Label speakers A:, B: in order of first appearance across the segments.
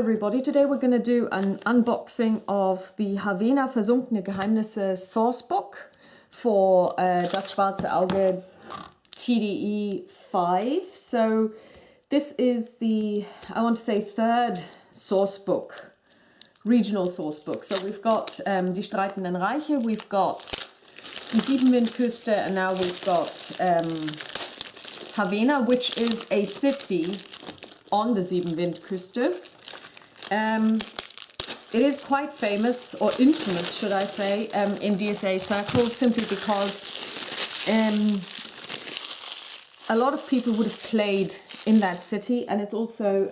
A: everybody, today we're going to do an unboxing of the Havena Versunkene Geheimnisse sourcebook for Das Schwarze Auge TDE 5. So this is the, I want to say, third sourcebook, regional sourcebook. So we've got Die Streitenden Reiche, we've got die Siebenwindküste, and now we've got Havena, which is a city on the Siebenwindküste. It is quite famous, or infamous should I say, in DSA circles, simply because a lot of people would have played in that city, and it's also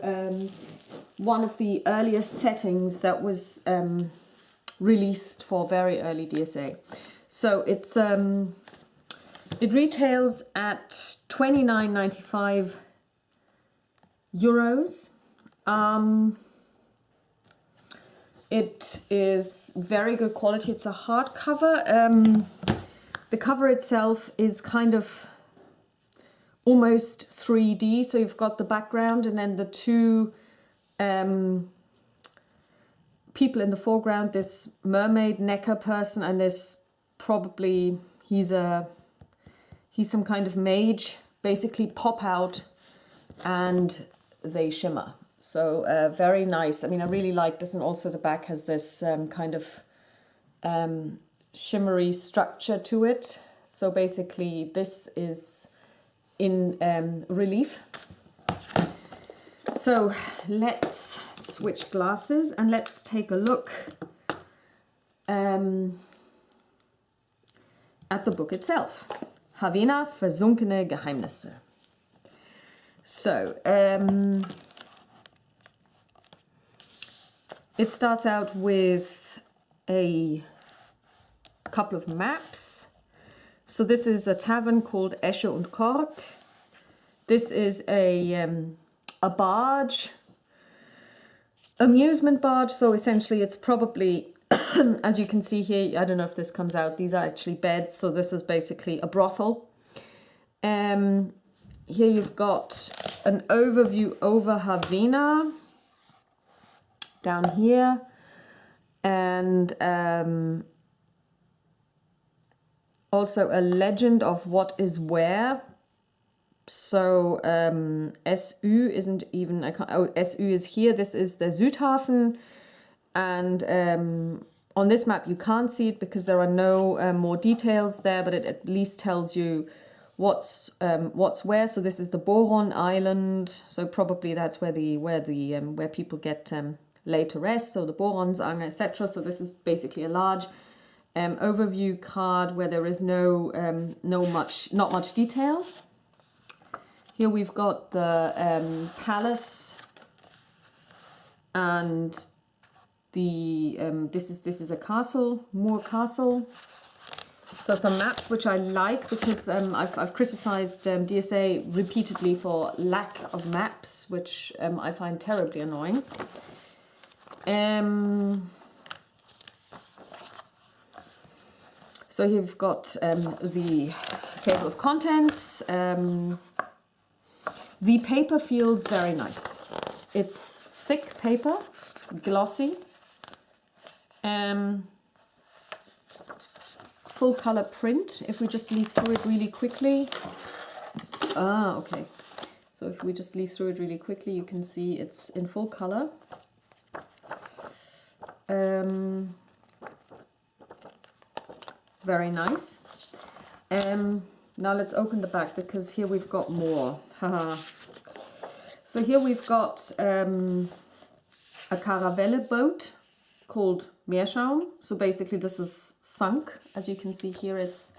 A: one of the earliest settings that was released for very early DSA. So it's it retails at €29.95. It is very good quality. It's a hardcover. The cover itself is kind of almost 3D. So you've got the background and then the two people in the foreground. This mermaid necker person, and this probably he's some kind of mage. Basically, pop out and they shimmer. So very nice. I mean, I really like this, and also the back has this kind of shimmery structure to it. So basically this is in relief. So let's switch glasses and let's take a look at the book itself. Havena Versunkene Geheimnisse. So it starts out with a couple of maps. So this is a tavern called Esche und Kork. This is a barge, amusement barge. So essentially it's probably, as you can see here, I don't know if this comes out, these are actually beds. So this is basically a brothel. Here you've got an overview over Havena down here, and also a legend of what is where. So SU isn't even, SU is here. This is the Südhafen, and on this map you can't see it because there are no more details there, but it at least tells you what's where. So this is the Boron Island. So probably that's where people get laid to rest. So the Boronsanger, etc. So this is basically a large overview card where there is not much detail. Here we've got the palace, and the this is a castle, Moor Castle. So some maps which I like, because I've criticized DSA repeatedly for lack of maps, which I find terribly annoying. So you've got the table of contents. The paper feels very nice. It's thick paper, glossy. Full color print. If we just leaf through it really quickly. Okay. So if we just leaf through it really quickly, you can see it's in full color. Very nice. Now let's open the back, because here we've got more. So here we've got a caravelle boat called Meerschaum. So basically this is sunk. As you can see here, it's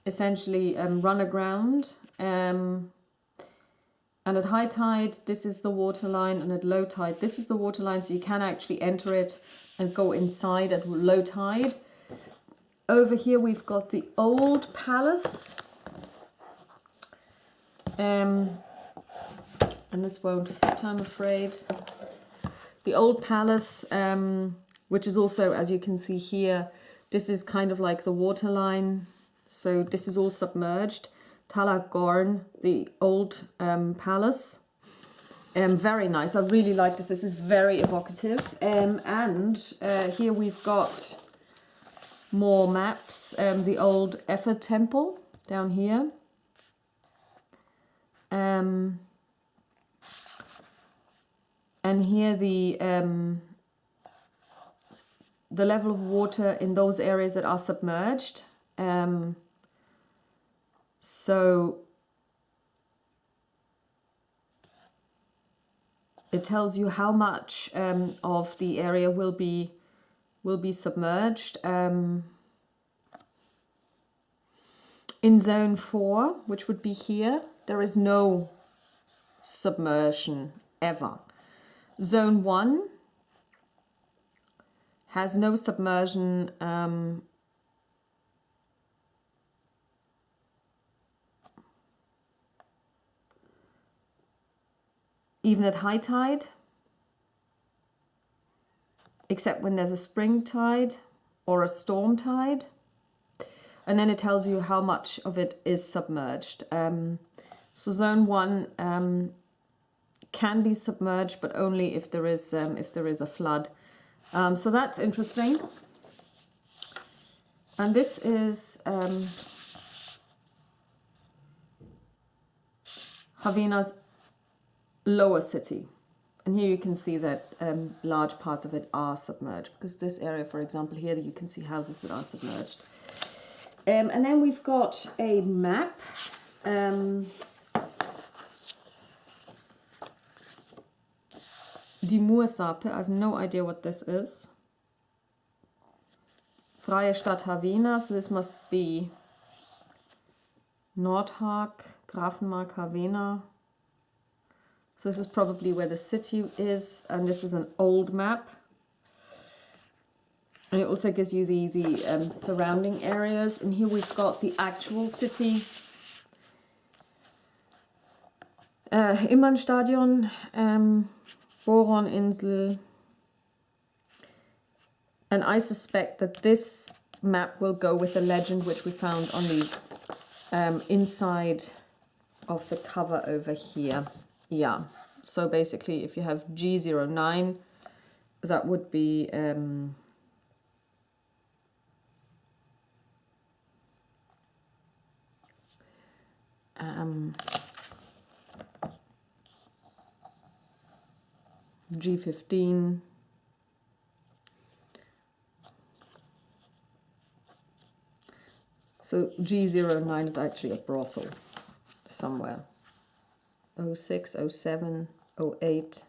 A: essentially run aground. And at high tide, this is the water line, and at low tide, this is the water line. So you can actually enter it and go inside at low tide. Over here we've got the old palace. And this won't fit, I'm afraid. The old palace, which is also, as you can see here, this is kind of like the water line. So this is all submerged. Talagorn, the old palace. Very nice. I really like this. This is very evocative. And here we've got more maps. The old Effort Temple down here. And here the level of water in those areas that are submerged. So it tells you how much of the area will be submerged. In zone 4, which would be here, there is no submersion ever. Zone 1 has no submersion even at high tide, except when there's a spring tide or a storm tide. And then it tells you how much of it is submerged. So zone 1 can be submerged, but only if there is a flood. So that's interesting. And this is Havena's lower city. And here you can see that large parts of it are submerged, because this area, for example, here you can see houses that are submerged. And then we've got a map. Die Moorsape, I have no idea what this is. Freie Stadt Havena, so this must be Nordhaag, Grafenmark, Havena. So this is probably where the city is, and this is an old map. And it also gives you the surrounding areas. And here we've got the actual city. Imannstadion, Boroninsel. And I suspect that this map will go with the legend which we found on the inside of the cover over here. Yeah, so basically if you have G09, that would be G15. So G09 is actually a brothel somewhere. 06, 07, 08,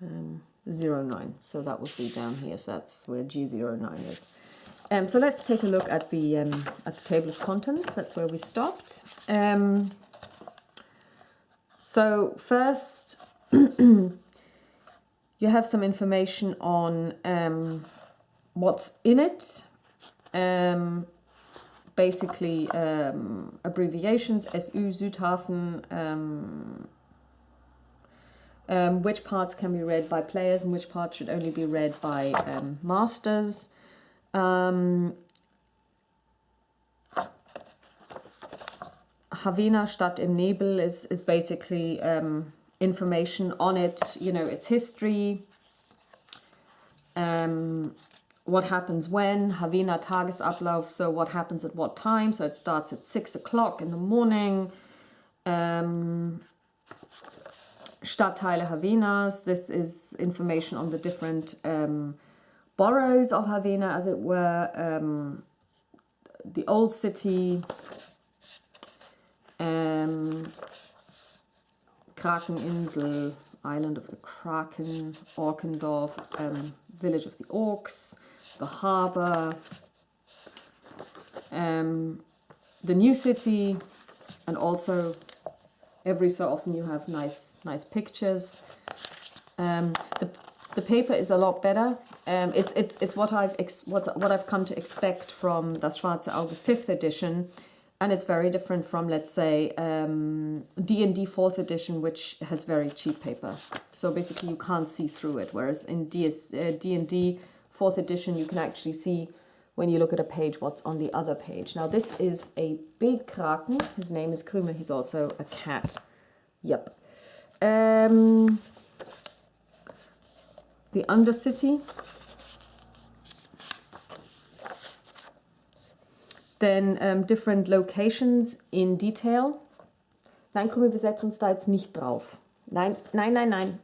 A: 09. So that would be down here. So that's where G09 is. So let's take a look at the table of contents. That's where we stopped. So first, you have some information on what's in it. Basically abbreviations, SU, Südhafen, which parts can be read by players and which parts should only be read by masters. Havena Stadt im Nebel is basically information on it, you know, its history, what happens when, Havena Tagesablauf, so what happens at what time, so it starts at 6 o'clock in the morning. Stadtteile Havenas, this is information on the different boroughs of Havena, as it were, the old city, Krakeninsel, island of the Kraken, Orkendorf, village of the Orcs, the harbour, the new city, and also every so often you have nice pictures. The paper is a lot better. It's what I've come to expect from Das Schwarze Auge 5th edition, and it's very different from, let's say, D&D 4th edition, which has very cheap paper. So basically you can't see through it, whereas in D&D 4th edition you can actually see when you look at a page what's on the other page. Now this is a big Kraken. His name is Krümer. He's also a cat. Yep. The Undercity. Then different locations in detail. Nein, komm, wir setzen uns da jetzt nicht drauf. Nein, nein, nein, nein.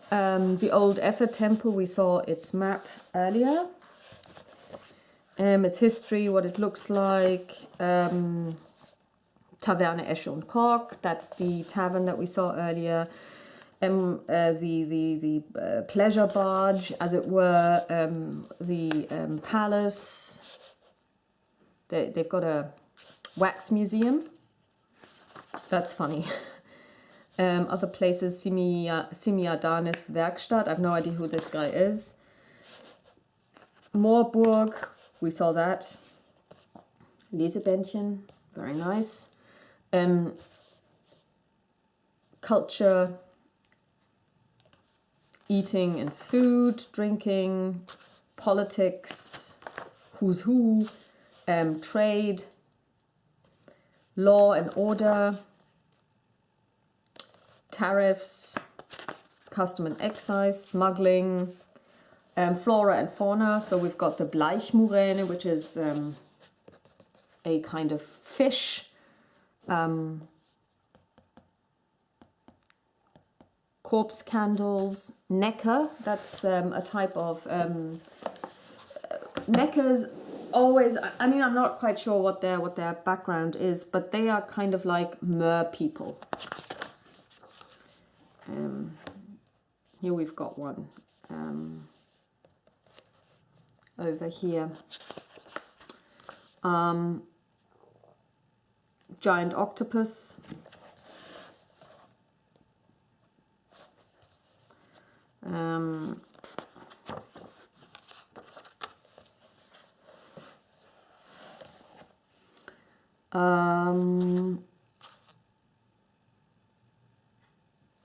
A: The old Effort Temple, we saw its map earlier. Its history, what it looks like. Taverne Esche und Kork, that's the tavern that we saw earlier. The pleasure barge, as it were. The palace. They've got a wax museum. That's funny. Other places, Simiadanis Werkstatt. I have no idea who this guy is. Moorburg, we saw that. Lesebändchen, very nice. Culture, eating and food, drinking, politics, who's who, trade, law and order, tariffs, custom and excise, smuggling, flora and fauna. So we've got the Bleichmuräne, which is a kind of fish. Corpse candles, Necker, that's a type of... Neckers always, I mean, I'm not quite sure what their background is, but they are kind of like mer people. Here we've got one over here. Giant octopus.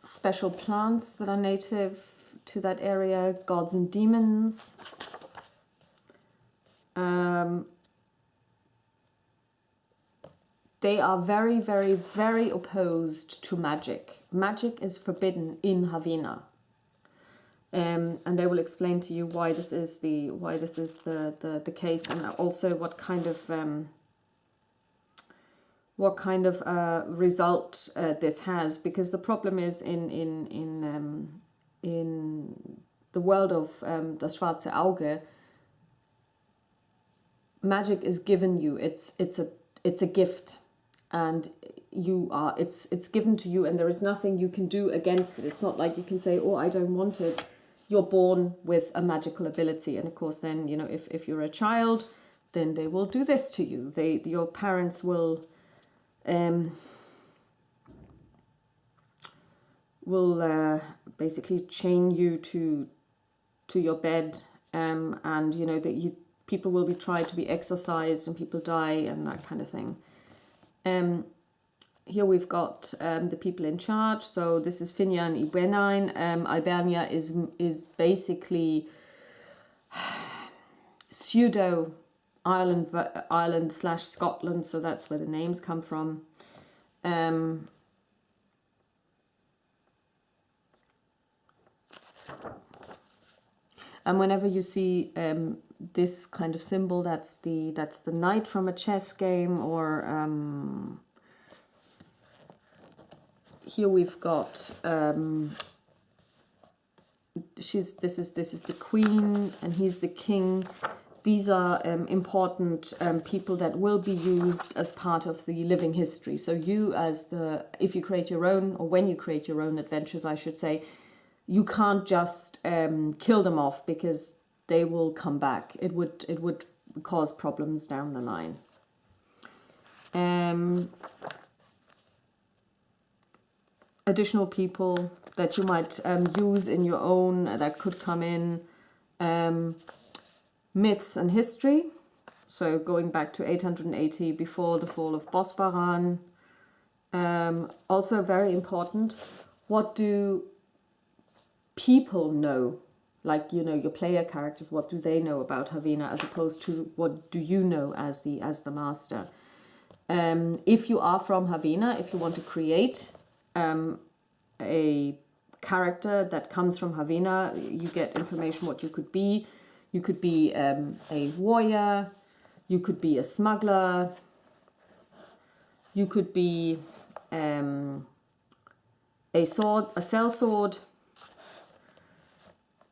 A: Special plants that are native to that area, gods and demons. They are very, very, very opposed to magic. Magic is forbidden in Havena. And they will explain to you why this is the case, and also what kind of result this has, because the problem is in the world of das Schwarze Auge, magic is given you. It's a gift, and it's given to you, and there is nothing you can do against it. It's not like you can say, oh, I don't want it. You're born with a magical ability, and of course then, you know, if you're a child, then they will do this to you. Your parents will basically chain you to your bed, and you know that people will be tried to be exorcised and people die and that kind of thing. Here we've got the people in charge. So this is Finja and Ibenain. Albania is basically pseudo Ireland / Scotland, so that's where the names come from. And whenever you see this kind of symbol, that's the knight from a chess game, or here we've got this is the queen and he's the king. These are important people that will be used as part of the living history. So you, if you create your own, or when you create your own adventures, I should say, you can't just kill them off, because they will come back. It would cause problems down the line. Additional people that you might use in your own that could come in. Myths and history. So going back to 880 before the fall of Bosbaran. Also very important. What do people know? Like, you know, your player characters, what do they know about Havena, as opposed to what do you know as the master? If you are from Havena, if you want to create a character that comes from Havena, you get information what you could be. You could be a warrior, you could be a smuggler, you could be a sellsword,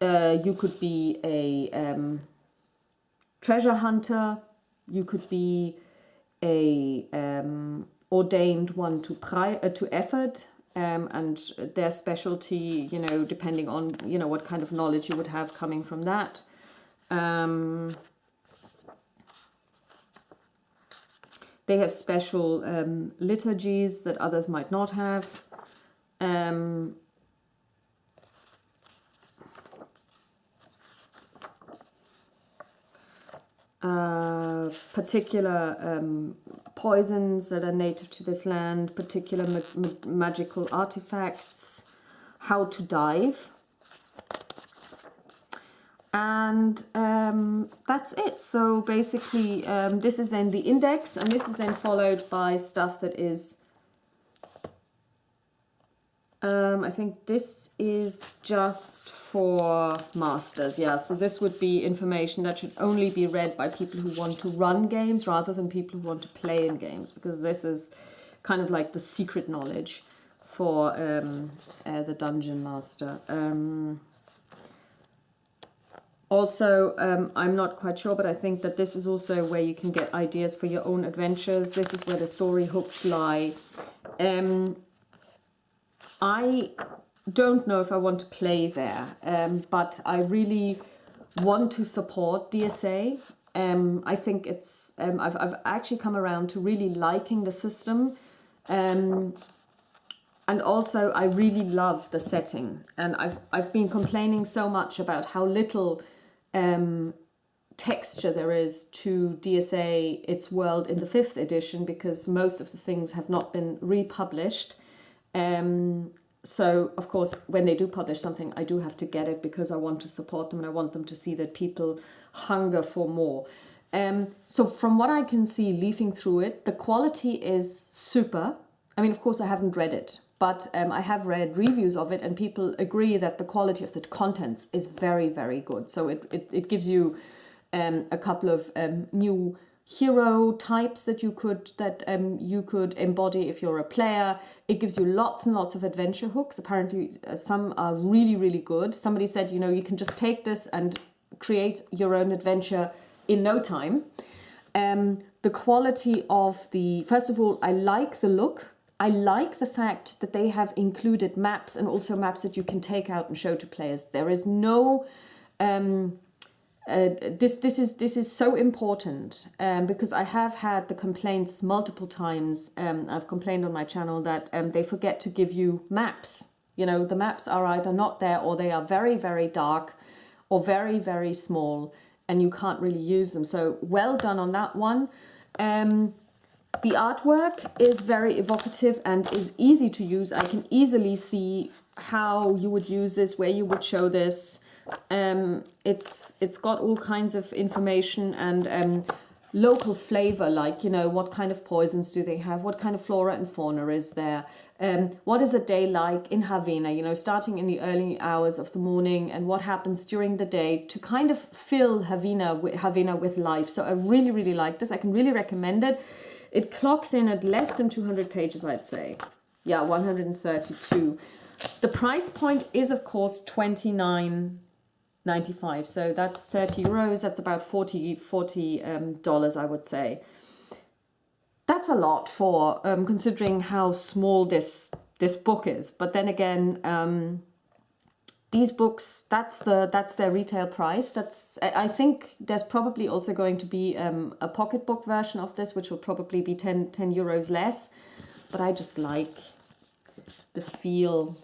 A: you could be a treasure hunter, you could be a ordained one to effort, and their specialty, you know, depending on, you know, what kind of knowledge you would have coming from that. They have special liturgies that others might not have. Particular poisons that are native to this land, particular magical artifacts, how to dive. And that's it. So basically, this is then the index, and this is then followed by stuff that is, I think this is just for masters. Yeah, so this would be information that should only be read by people who want to run games rather than people who want to play in games, because this is kind of like the secret knowledge for the dungeon master. Also, I'm not quite sure, but I think that this is also where you can get ideas for your own adventures. This is where the story hooks lie. I don't know if I want to play there, but I really want to support DSA. I think it's, I've actually come around to really liking the system. And also I really love the setting. And I've been complaining so much about how little texture there is to DSA Its World in the 5th edition, because most of the things have not been republished. So, of course, when they do publish something, I do have to get it because I want to support them and I want them to see that people hunger for more. So from what I can see, leafing through it, the quality is super. I mean, of course, I haven't read it, but I have read reviews of it and people agree that the quality of the contents is very, very good. So it gives you a couple of new hero types that you could embody if you're a player. It gives you lots and lots of adventure hooks. Apparently some are really, really good. Somebody said, you know, you can just take this and create your own adventure in no time. The quality of first of all, I like the look. I like the fact that they have included maps, and also maps that you can take out and show to players. There is no this is so important, because I have had the complaints multiple times. I've complained on my channel that they forget to give you maps. You know, the maps are either not there or they are very, very dark or very, very small and you can't really use them. So well done on that one. The artwork is very evocative and is easy to use. I can easily see how you would use this, where you would show this. It's got all kinds of information and local flavor, like, you know, what kind of poisons do they have, what kind of flora and fauna is there, what is a day like in Havena, you know, starting in the early hours of the morning, and what happens during the day to kind of fill Havena with life. So I really, really like this. I can really recommend it. It clocks in at less than 200 pages, I'd say. Yeah, 132. The price point is, of course, $29.95. So that's 30 euros. That's about $40 I would say. That's a lot for considering how small this book is. But then again, these books, that's their retail price. I think there's probably also going to be a pocketbook version of this, which will probably be 10 euros less. But I just like the feel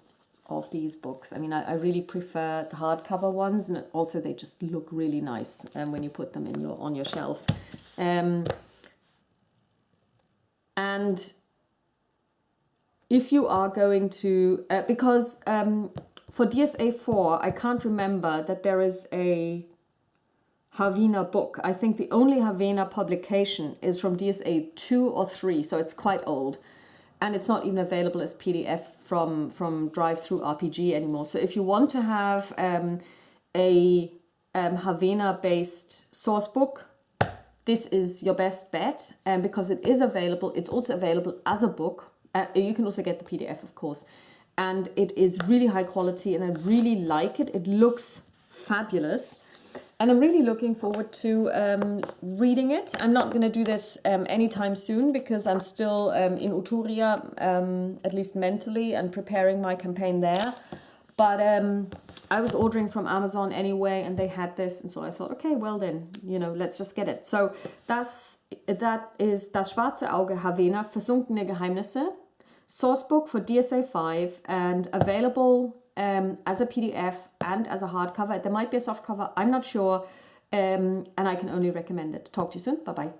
A: of these books. I mean, I really prefer the hardcover ones, and also they just look really nice when you put them on your shelf. And if you are going to, because for DSA 4, I can't remember that there is a Havena book. I think the only Havena publication is from DSA 2 or 3, so it's quite old. And it's not even available as PDF from Drive-Thru RPG anymore. So if you want to have a Havena-based source book, this is your best bet, because it is available. It's also available as a book. You can also get the PDF, of course. And it is really high quality, and I really like it. It looks fabulous. And I'm really looking forward to reading it. I'm not going to do this anytime soon because I'm still in Uturia, at least mentally, and preparing my campaign there. But I was ordering from Amazon anyway, and they had this, and so I thought, okay, well then, let's just get it. So that is Das Schwarze Auge Havena, Versunkene Geheimnisse, sourcebook for DSA 5, and available as a PDF and as a hardcover. There might be a softcover, I'm not sure, and I can only recommend it. Talk to you soon, bye-bye.